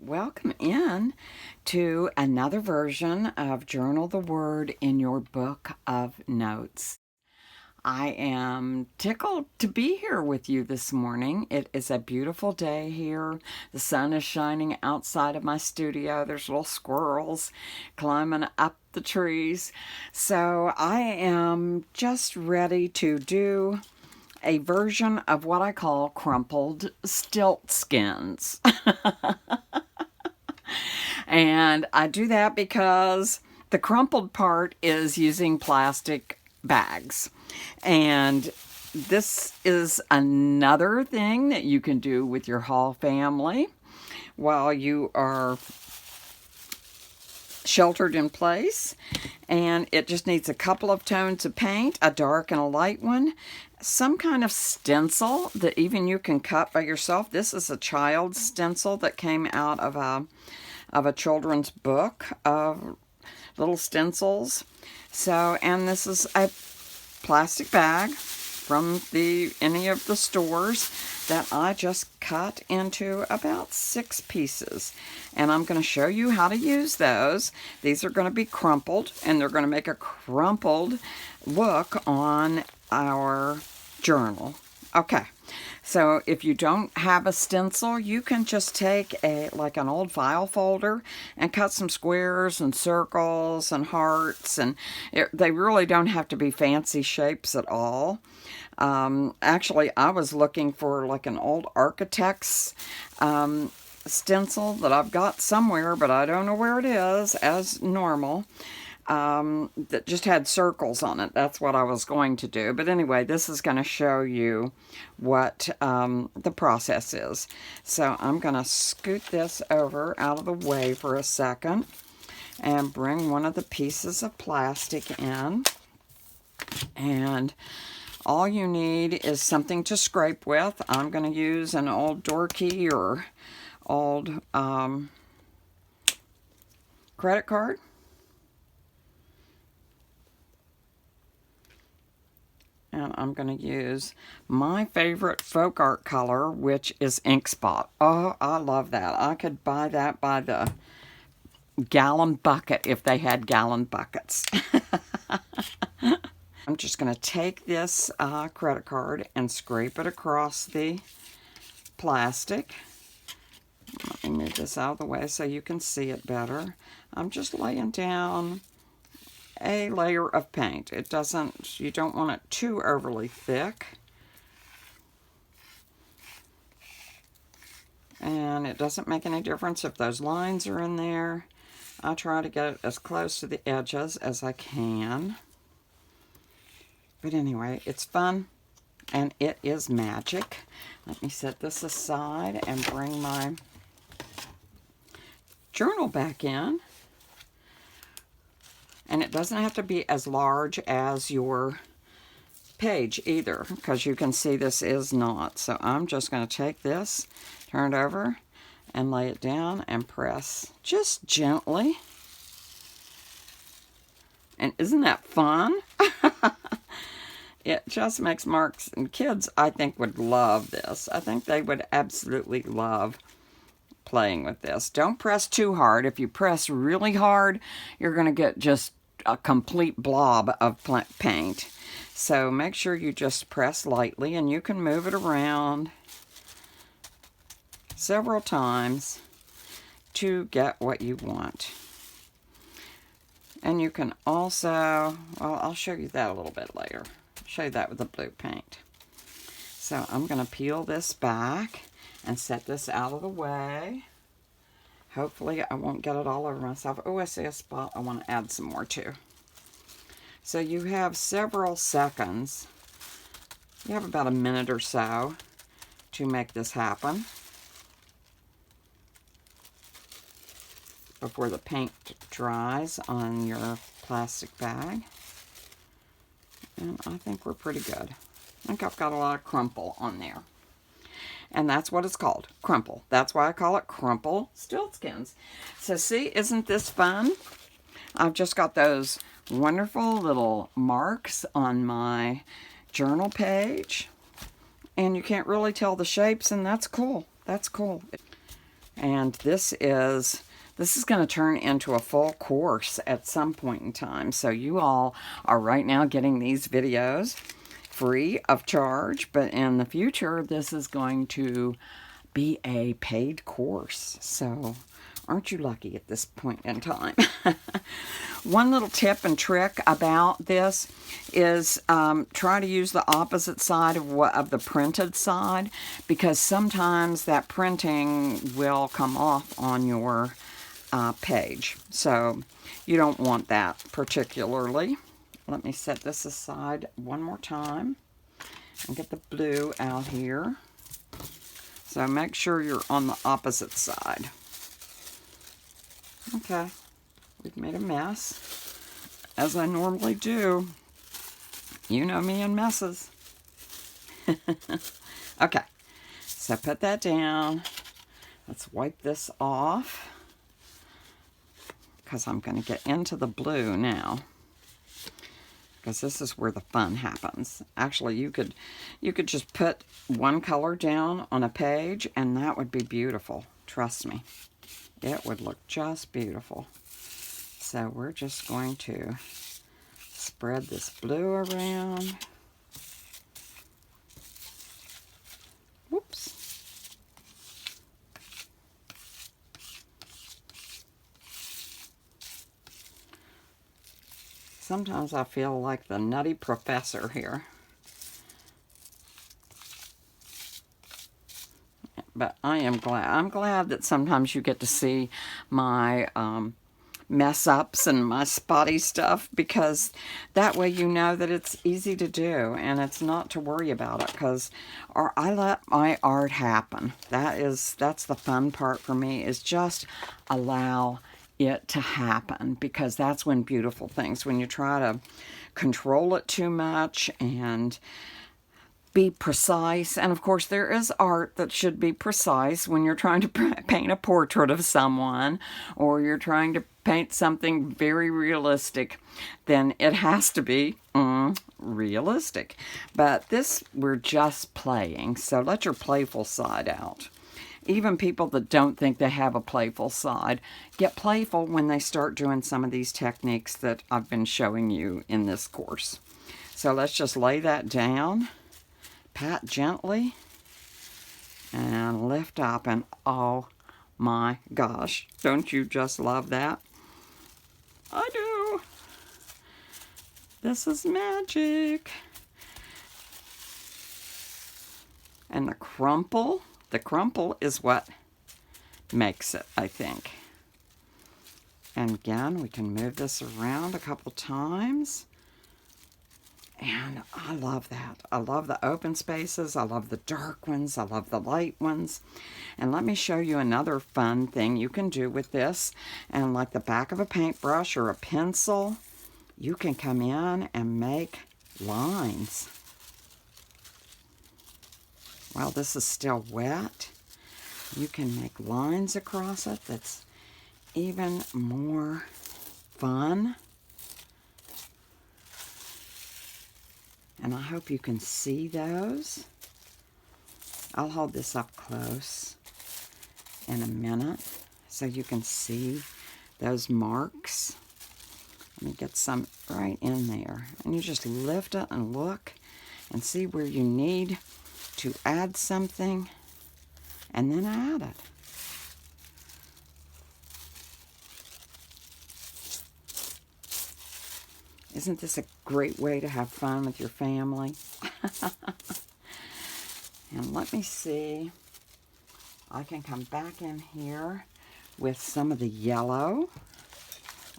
welcome in to another version of Journal the Word in your book of notes. I am tickled to be here with you this morning. It is a beautiful day here. The sun is shining outside of my studio. There's little squirrels climbing up the trees. So I am just ready to do a version of what I call crumpled stilt skins. And I do that because the crumpled part is using plastic bags. And this is another thing that you can do with your Hall family while you are sheltered in place. And it just needs a couple of tones of paint, a dark and a light one, some kind of stencil that even you can cut by yourself. This is a child's stencil that came out of a children's book of little stencils. So, and this is a plastic bag from any of the stores that I just cut into about 6 pieces. And I'm going to show you how to use those. These are going to be crumpled, and they're going to make a crumpled look on our journal. Okay, so if you don't have a stencil, you can just take like an old file folder and cut some squares and circles and hearts, and they really don't have to be fancy shapes at all. Actually, I was looking for like an old architect's stencil that I've got somewhere, but I don't know where it is, as normal. That just had circles on it. That's what I was going to do. But anyway, this is going to show you what the process is. So I'm going to scoot this over out of the way for a second and bring one of the pieces of plastic in. And all you need is something to scrape with. I'm going to use an old door key or old credit card. And I'm going to use my favorite folk art color, which is ink spot. Oh, I love that. I could buy that by the gallon bucket if they had gallon buckets. I'm just going to take this credit card and scrape it across the plastic. Let me move this out of the way so you can see it better. I'm just laying down a layer of paint. You don't want it too overly thick. And it doesn't make any difference if those lines are in there. I try to get it as close to the edges as I can. But anyway, it's fun and it is magic. Let me set this aside and bring my journal back in. And it doesn't have to be as large as your page either, because you can see this is not. So I'm just going to take this, turn it over, and lay it down and press just gently. And isn't that fun? It just makes marks, and kids, I think, would love this. I think they would absolutely love playing with this. Don't press too hard. If you press really hard, you're going to get just a complete blob of paint. So make sure you just press lightly, and you can move it around several times to get what you want. And you can also, well, I'll show you that a little bit later. I'll show you that with the blue paint. So I'm going to peel this back and set this out of the way. Hopefully I won't get it all over myself. Oh, I see a spot I want to add some more to. So you have several seconds. You have about a minute or so to make this happen before the paint dries on your plastic bag. And I think we're pretty good. I think I've got a lot of crumple on there. And that's what it's called, crumple. That's why I call it crumple stilt skins. So see, isn't this fun? I've just got those wonderful little marks on my journal page. And you can't really tell the shapes, and that's cool. That's cool. And this is going to turn into a full course at some point in time. So you all are right now getting these videos free of charge, but in the future, this is going to be a paid course. So aren't you lucky at this point in time? One little tip and trick about this is try to use the opposite side of the printed side, because sometimes that printing will come off on your page. So you don't want that particularly. Let me set this aside one more time and get the blue out here. So make sure you're on the opposite side. Okay, we've made a mess, as I normally do. You know me and messes. Okay, so put that down. Let's wipe this off, because I'm going to get into the blue now, because this is where the fun happens. Actually, you could just put one color down on a page, and that would be beautiful. Trust me. It would look just beautiful. So we're just going to spread this blue around. Whoops. Sometimes I feel like the nutty professor here. But I am glad. I'm glad that sometimes you get to see my mess ups and my spotty stuff, because that way you know that it's easy to do and it's not to worry about it, because I let my art happen. That's the fun part for me, is just allow it to happen, because that's when beautiful things, when you try to control it too much and be precise. And of course, there is art that should be precise when you're trying to paint a portrait of someone, or you're trying to paint something very realistic. Then it has to be realistic. But this, we're just playing, so let your playful side out. Even people that don't think they have a playful side get playful when they start doing some of these techniques that I've been showing you in this course. So let's just lay that down. Pat gently and lift up, and oh my gosh, don't you just love that? I do. This is magic. And the crumple is what makes it, I think. And again, we can move this around a couple times. And I love that. I love the open spaces. I love the dark ones. I love the light ones. And let me show you another fun thing you can do with this. And like the back of a paintbrush or a pencil, you can come in and make lines. While this is still wet, you can make lines across it that's even more fun. And I hope you can see those. I'll hold this up close in a minute so you can see those marks. Let me get some right in there. And you just lift it and look and see where you need to add something, and then add it. Isn't this a great way to have fun with your family? And let me see. I can come back in here with some of the yellow.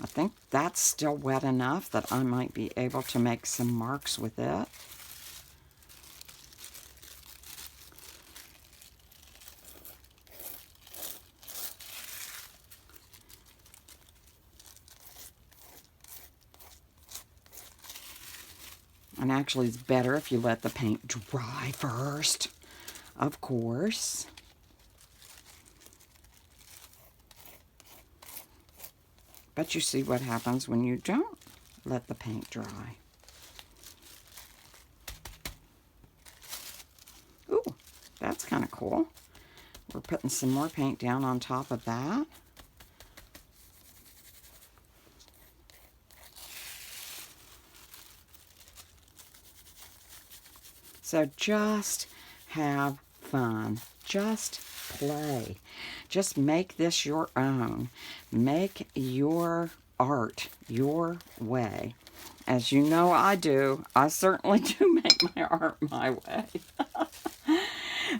I think that's still wet enough that I might be able to make some marks with it. And actually, it's better if you let the paint dry first, of course. But you see what happens when you don't let the paint dry. Ooh, that's kind of cool. We're putting some more paint down on top of that. So just have fun. Just play. Just make this your own. Make your art your way. As you know I do. I certainly do make my art my way.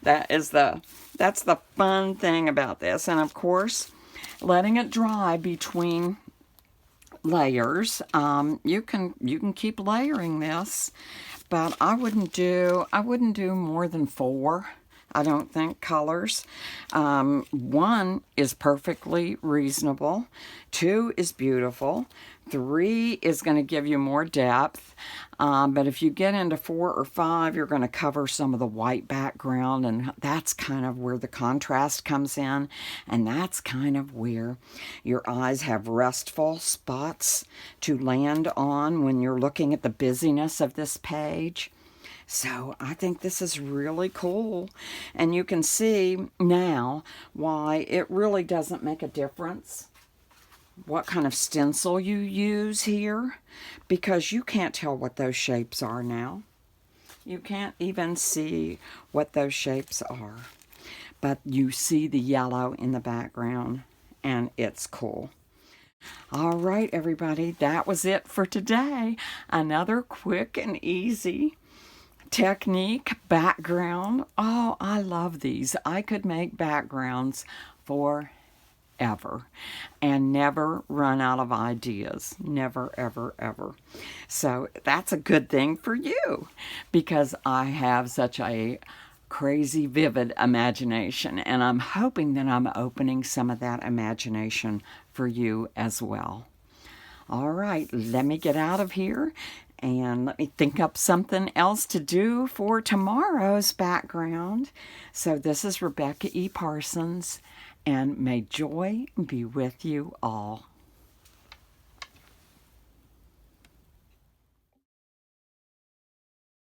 That's the fun thing about this. And of course, letting it dry between layers. You can keep layering this, but I wouldn't do more than 4. I don't think colors. 1 is perfectly reasonable. 2 is beautiful. 3 is going to give you more depth. But if you get into 4 or 5, you're going to cover some of the white background, and that's kind of where the contrast comes in, and that's kind of where your eyes have restful spots to land on when you're looking at the busyness of this page. So I think this is really cool, and you can see now why it really doesn't make a difference what kind of stencil you use here, because you can't tell what those shapes are now. You can't even see what those shapes are, but you see the yellow in the background, and it's cool. All right, everybody, that was it for today. Another quick and easy technique background. Oh, I love these. I could make backgrounds forever and never run out of ideas. Never, ever, ever. So that's a good thing for you, because I have such a crazy, vivid imagination, and I'm hoping that I'm opening some of that imagination for you as well. All right, let me get out of here and let me think up something else to do for tomorrow's background. So this is Rebecca E. Parsons, and may joy be with you all.